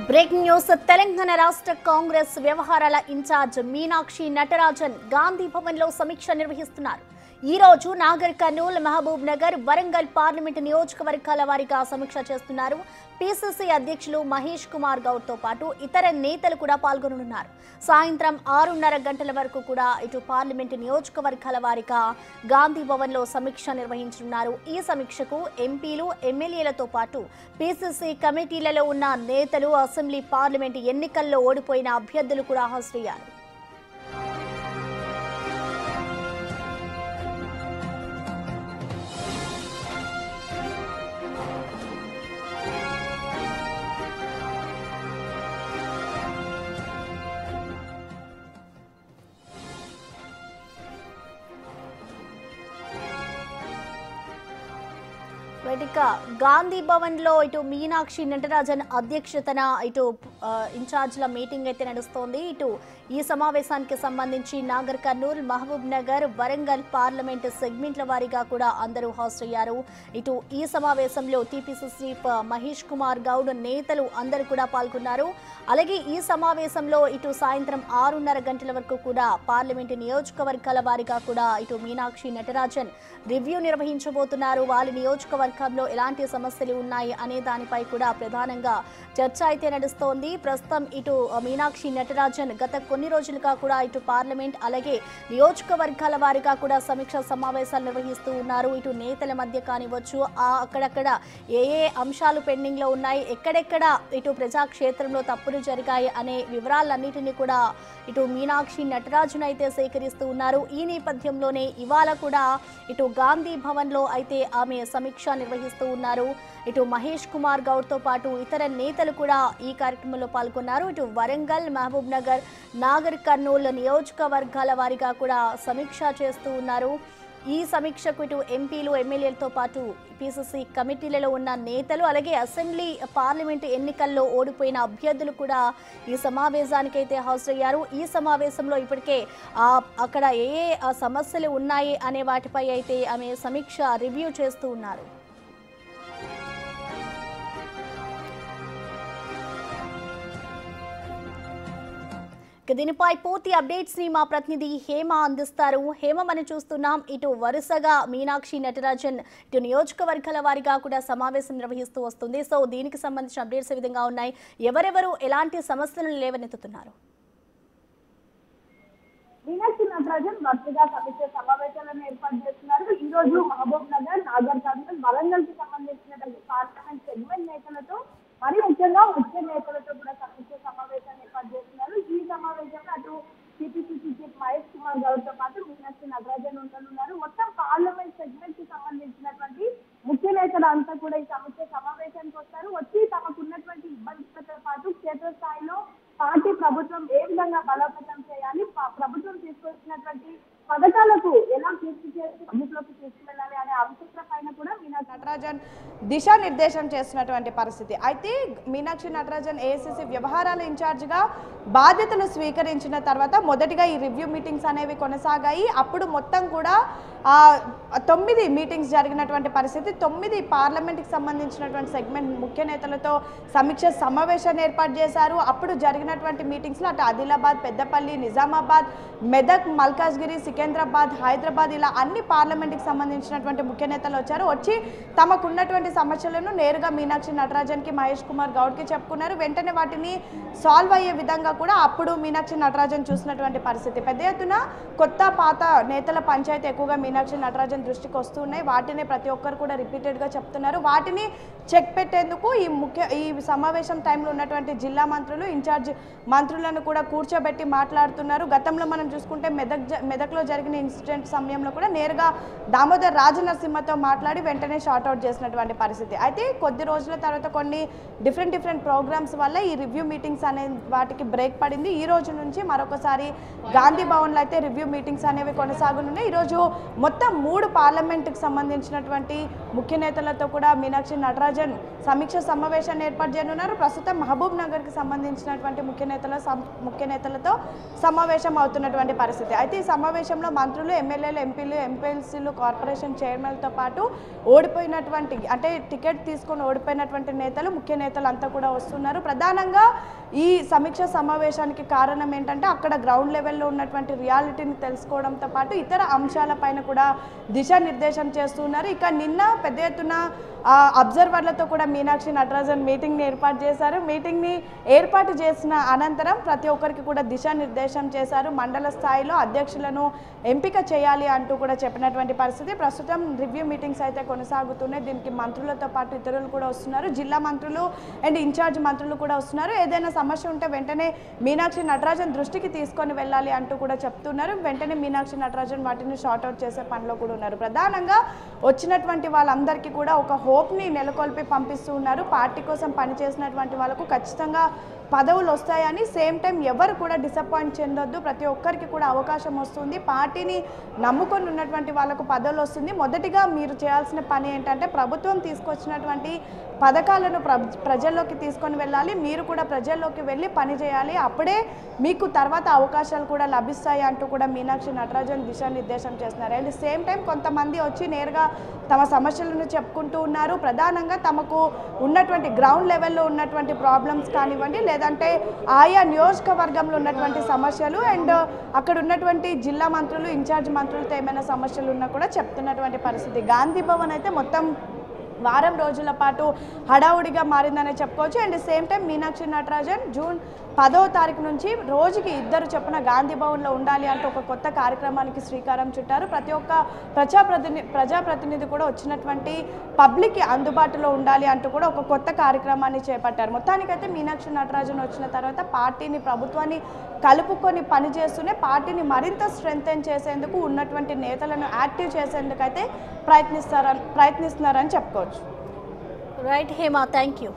Breaking news Telangana రాష్ట్ర కాంగ్రెస్ వ్యవహారాల incharge Meenakshi Natarajan Gandhi Bhavan లో సమీక్ష నిర్వహిస్తున్నారు. ఈ రోజు నాగర్ కర్నూల్, మహబూబ్ నగర్, వరంగల్ పార్లమెంట్ నియోజకవర్గాల వారీగా సమీక్ష చేస్తున్నారు. పిసిసి అధ్యక్షులు మహేష్ కుమార్ గౌడ్ తో పాటు ఇతర నేతలు కూడా పాల్గొననున్నారు. సాయంత్రం 6:30 గంటల వరకు కూడా ఇటు పార్లమెంట్ నియోజకవర్గాల వారీగా గాంధీ భవన్ లో సమీక్ష నిర్వహించనున్నారు. ఈ సమీక్షకు ఎంపీలు, ఎమ్మెల్యేలతో పాటు పిసిసి కమిటీలలో ఉన్న నేతలు, అసెంబ్లీ, పార్లమెంట్ ఎన్నికల్లో ఓడిపోయిన అభ్యర్థులు కూడా హాజరయ్యారు. గాంధీ భవన్ లో ఇటు మీనాక్షి నటరాజన్ అధ్యక్షతన ఇటు ఇన్ఛార్జ్ల మీటింగ్ అయితే నడుస్తోంది. ఇటు ఈ సమావేశానికి సంబంధించి నాగర్ కర్నూల్, మహబూబ్ నగర్, వరంగల్ పార్లమెంట్ సెగ్మెంట్ల వారీగా కూడా అందరూ హాజరయ్యారు. ఇటు ఈ సమావేశంలో టీపీసీసీ మహేష్ కుమార్ గౌడ్ నేతలు అందరూ కూడా పాల్గొన్నారు. అలాగే ఈ సమావేశంలో ఇటు సాయంత్రం 6:30 గంటల వరకు కూడా పార్లమెంట్ నియోజకవర్గాల వారీగా కూడా ఇటు మీనాక్షి నటరాజన్ రివ్యూ నిర్వహించబోతున్నారు. వాళ్ళ నియోజకవర్గంలో ఎలాంటి సమస్యలు ఉన్నాయి అనే దానిపై కూడా ప్రధానంగా చర్చ అయితే నడుస్తోంది. ప్రస్తుతం ఇటు మీనాక్షి నటరాజన్ గత కొన్ని రోజులుగా కూడా ఇటు పార్లమెంట్ అలాగే నియోజకవర్గాల వారీగా కూడా సమీక్ష సమావేశాలు నిర్వహిస్తూ ఉన్నారు. ఇటు నేతల మధ్య కానివచ్చు, అక్కడక్కడ ఏ అంశాలు పెండింగ్ లో ఉన్నాయి, ఎక్కడెక్కడ ఇటు ప్రజాక్షేత్రంలో తప్పులు జరిగాయి అనే వివరాలన్నిటినీ కూడా ఇటు మీనాక్షి నటరాజన్ అయితే సేకరిస్తూ ఉన్నారు. ఈ నేపథ్యంలోనే ఇవాళ కూడా ఇటు గాంధీ భవన్ లో అయితే ఆమె సమీక్ష నిర్వహిస్తూ ఉన్నారు. ఇటు మహేష్ కుమార్ గౌడ్ తో పాటు ఇతర నేతలు కూడా ఈ కార్యక్రమంలో పాల్గొన్నారు. ఇటు వరంగల్, మహబూబ్ నగర్, నాగర్ కర్నూల్ నియోజకవర్గాల వారీగా కూడా సమీక్ష చేస్తూ ఉన్నారు. ఈ సమీక్షకు ఇటు ఎంపీలు, ఎమ్మెల్యేలతో పాటు పిసిసి కమిటీలలో ఉన్న నేతలు అలాగే అసెంబ్లీ, పార్లమెంటు ఎన్నికల్లో ఓడిపోయిన అభ్యర్థులు కూడా ఈ సమావేశానికైతే హాజరయ్యారు. ఈ సమావేశంలో ఇప్పటికే అక్కడ ఏ సమస్యలు ఉన్నాయి అనే వాటిపై అయితే ఆమె సమీక్ష రివ్యూ చేస్తూ ఉన్నారు. దీనిపై పూర్తి అప్డేట్స్ ని మా ప్రతినిధి హేమ అందిస్తారు. హేమ, మనం చూస్తున్నాం ఇటు వరుసగా మీనాక్షి నటరాజన్ ఇటు నియోజకవర్గాల వారీగా కూడా సమావేశం నిర్వహిస్తూ వస్తుంది. సో దీనికి సంబంధించిన అప్డేట్స్ ఏ విధంగా ఉన్నాయి, ఎవరెవరు ఎలాంటి సమస్యలను లేవనెత్తుతున్నారు? మీనాక్షి నటరాజన్ వరుసగా సమీక్ష సమావేశాలను ఏర్పాటు చేస్తున్నారు. ఈ రోజు మహబూబ్ నగర్, నాగర్ కర్నూల్, వరంగల్ కి సంబంధించినటువంటి పార్లమెంట్ సెగ్మెంట్ నేతలతో, మరి ముఖ్యంగా వచ్చే నేతలతో కూడా సమీక్ష సమావేశాన్ని ఏర్పాటు చేస్తున్నారు. ఈ సమావేశంలో అటు టీపీసీసీ చీఫ్ మహేష్ కుమార్ గౌడ్ తో పాటు మీనాక్షి నటరాజన్ ఉండనున్నారు. మొత్తం పార్లమెంట్ సెగ్మెంట్ కి సంబంధించినటువంటి ముఖ్య నేతలు అంతా కూడా ఈ సమీక్ష సమావేశానికి వస్తారు. వచ్చి తమకున్నటువంటి ఇబ్బందులతో పాటు క్షేత్రస్థాయిలో పార్టీ ప్రభుత్వం ఏ విధంగా బలోపేతం చేయాలి, ప్రభుత్వం తీసుకొచ్చినటువంటి పథకాలకు ఎలా పూర్తి చేసి ప్రభుత్వంలోకి తీసుకువెళ్ళాలి అనే అంశాల పైన కూడా మీనాక్షి నటరాజన్ దిశానిర్దేశం చేసినటువంటి పరిస్థితి. అయితే మీనాక్షి నటరాజన్ ఏఐసిసి వ్యవహారాల ఇన్ఛార్జిగా బాధ్యతలు స్వీకరించిన తర్వాత మొదటిగా ఈ రివ్యూ మీటింగ్స్ అనేవి కొనసాగాయి. అప్పుడు మొత్తం కూడా 9 మీటింగ్స్ జరిగినటువంటి పరిస్థితి. 9 పార్లమెంట్కి సంబంధించినటువంటి సెగ్మెంట్ ముఖ్య నేతలతో సమీక్ష సమావేశాన్ని ఏర్పాటు చేశారు. అప్పుడు జరిగినటువంటి మీటింగ్స్లో అటు ఆదిలాబాద్, పెద్దపల్లి, నిజామాబాద్, మెదక్, మల్కాజ్గిరి, సికింద్రాబాద్, హైదరాబాద్ ఇలా అన్ని పార్లమెంట్కి సంబంధించినటువంటి ముఖ్య నేతలు వచ్చారు. వచ్చి తమకున్నటువంటి సమస్యలను నేరుగా మీనాక్షి నటరాజన్కి, మహేష్ కుమార్ గౌడ్కి చెప్పుకున్నారు. వెంటనే వాటిని సాల్వ్ అయ్యే విధంగా కూడా అప్పుడు మీనాక్షి నటరాజన్ చూసినటువంటి పరిస్థితి. పెద్ద ఎత్తున కొత్త పాత నేతల పంచాయతీ ఎక్కువగా మీనాక్షి నటరాజన్ దృష్టికి వస్తున్నాయి. వాటిని ప్రతి ఒక్కరు కూడా రిపీటెడ్గా చెప్తున్నారు. వాటిని చెక్ పెట్టేందుకు ఈ సమావేశం టైంలో ఉన్నటువంటి జిల్లా మంత్రులు, ఇన్ఛార్జ్ మంత్రులను కూడా కూర్చోబెట్టి మాట్లాడుతున్నారు. గతంలో మనం చూసుకుంటే మెదక్లో జరిగిన ఇన్సిడెంట్ సమయంలో కూడా నేరుగా దామోదర్ రాజనరసింహతో మాట్లాడి వెంటనే షార్ట్అవుట్ చేసినటువంటి పరిస్థితి. అయితే కొద్ది రోజుల తర్వాత కొన్ని డిఫరెంట్ ప్రోగ్రామ్స్ వల్ల ఈ రివ్యూ మీటింగ్స్ అనే వాటికి బ్రేక్ పడింది. ఈ రోజు నుంచి మరొకసారి గాంధీ భవన్లో అయితే రివ్యూ మీటింగ్స్ అనేవి కొనసాగనున్నాయి. ఈరోజు మొత్తం 3 పార్లమెంట్కి సంబంధించినటువంటి ముఖ్య నేతలతో కూడా మీనాక్షి నటరాజన్ సమీక్ష సమావేశాన్ని ఏర్పాటు చేయనున్నారు. ప్రస్తుతం మహబూబ్ నగర్కి సంబంధించినటువంటి ముఖ్య నేతలతో సమావేశం అవుతున్నటువంటి పరిస్థితి. అయితే ఈ సమావేశంలో మంత్రులు, ఎమ్మెల్యేలు, ఎంపీలు, ఎంపీఎల్సీలు, కార్పొరేషన్ చైర్మన్లతో పాటు ఓడిపోయిన ఓడిపోయినటువంటి అంటే టికెట్ తీసుకొని ఓడిపోయినటువంటి నేతలు ముఖ్య నేతలు అంతా కూడా వస్తున్నారు. ప్రధానంగా ఈ సమీక్ష సమావేశానికి కారణం ఏంటంటే అక్కడ గ్రౌండ్ లెవెల్లో ఉన్నటువంటి రియాలిటీని తెలుసుకోవడంతో పాటు ఇతర అంశాలపైన కూడా దిశానిర్దేశం చేస్తున్నారు. ఇక నిన్న పెద్ద ఎత్తున అబ్జర్వర్లతో కూడా మీనాక్షి నటరాజన్ మీటింగ్ని ఏర్పాటు చేశారు. మీటింగ్ని ఏర్పాటు చేసిన అనంతరం ప్రతి ఒక్కరికి కూడా దిశానిర్దేశం చేశారు. మండల స్థాయిలో అధ్యక్షులను ఎంపిక చేయాలి అంటూ కూడా చెప్పినటువంటి పరిస్థితి. ప్రస్తుతం రివ్యూ మీటింగ్స్ అయితే కొనసాగుతున్నాయి. దీనికి మంత్రులతో పాటు ఇతరులు కూడా వస్తున్నారు. జిల్లా మంత్రులు అండ్ ఇన్ఛార్జ్ మంత్రులు కూడా వస్తున్నారు. ఏదైనా సమస్య ఉంటే వెంటనే మీనాక్షి నటరాజన్ దృష్టికి తీసుకొని వెళ్ళాలి అంటూ కూడా చెప్తున్నారు. వెంటనే మీనాక్షి నటరాజన్ వాటిని షార్ట్అవుట్ చేసే పనిలో కూడా ఉన్నారు. ప్రధానంగా వచ్చినటువంటి వాళ్ళందరికీ కూడా ఒక హోప్ని నెలకొల్పి పంపిస్తూ ఉన్నారు. పార్టీ కోసం పనిచేసినటువంటి వాళ్ళకు ఖచ్చితంగా పదవులు వస్తాయని, సేమ్ టైం ఎవరు కూడా డిసప్పాయింట్ చెందొద్దు, ప్రతి ఒక్కరికి కూడా అవకాశం వస్తుంది, పార్టీని నమ్ముకొని ఉన్నటువంటి వాళ్ళకు పదవులు వస్తుంది. మొదటిగా మీరు చేయాల్సిన పని ఏంటంటే ప్రభుత్వం తీసుకొచ్చినటువంటి పథకాలను ప్రజల్లోకి తీసుకొని వెళ్ళాలి, మీరు కూడా ప్రజల్లోకి వెళ్ళి పని చేయాలి, అప్పుడే మీకు తర్వాత అవకాశాలు కూడా లభిస్తాయి అంటూ కూడా మీనాక్షి నటరాజన్ దిశానిర్దేశం చేస్తున్నారు. అండ్ సేమ్ టైం కొంతమంది వచ్చి నేరుగా తమ సమస్యలను చెప్పుకుంటూ ఉన్నారు. ప్రధానంగా తమకు ఉన్నటువంటి గ్రౌండ్ లెవెల్లో ఉన్నటువంటి ప్రాబ్లమ్స్ కానివ్వండి, లేదంటే ఆయా నియోజకవర్గంలో ఉన్నటువంటి సమస్యలు అండ్ అక్కడ ఉన్నటువంటి జిల్లా మంత్రులు ఇన్ఛార్జ్ మంత్రులతో ఏమైనా సమస్యలు ఉన్నా కూడా చెప్తున్నటువంటి పరిస్థితి. గాంధీ భవన్ అయితే మొత్తం వారం రోజుల పాటు హడావుడిగా మారిందనే చెప్పుకోవచ్చు. And same time Meenakshi Natarajan June 10వ తారీఖు నుంచి రోజుకి 2 చొప్పున గాంధీ భవన్లో ఉండాలి అంటూ ఒక కొత్త కార్యక్రమానికి శ్రీకారం చుట్టారు. ప్రతి ఒక్క ప్రజాప్రతినిధి కూడా వచ్చినటువంటి పబ్లిక్కి అందుబాటులో ఉండాలి అంటూ కూడా ఒక కొత్త కార్యక్రమాన్ని చేపట్టారు. మొత్తానికైతే మీనాక్షి నటరాజన్ వచ్చిన తర్వాత పార్టీని ప్రభుత్వాన్ని కలుపుకొని పనిచేస్తూనే పార్టీని మరింత స్ట్రెంథెన్ చేసేందుకు ఉన్నటువంటి నేతలను యాక్టివ్ చేసేందుకైతే ప్రయత్నిస్తున్నారని చెప్పుకోవచ్చు. Right Hema, thank you.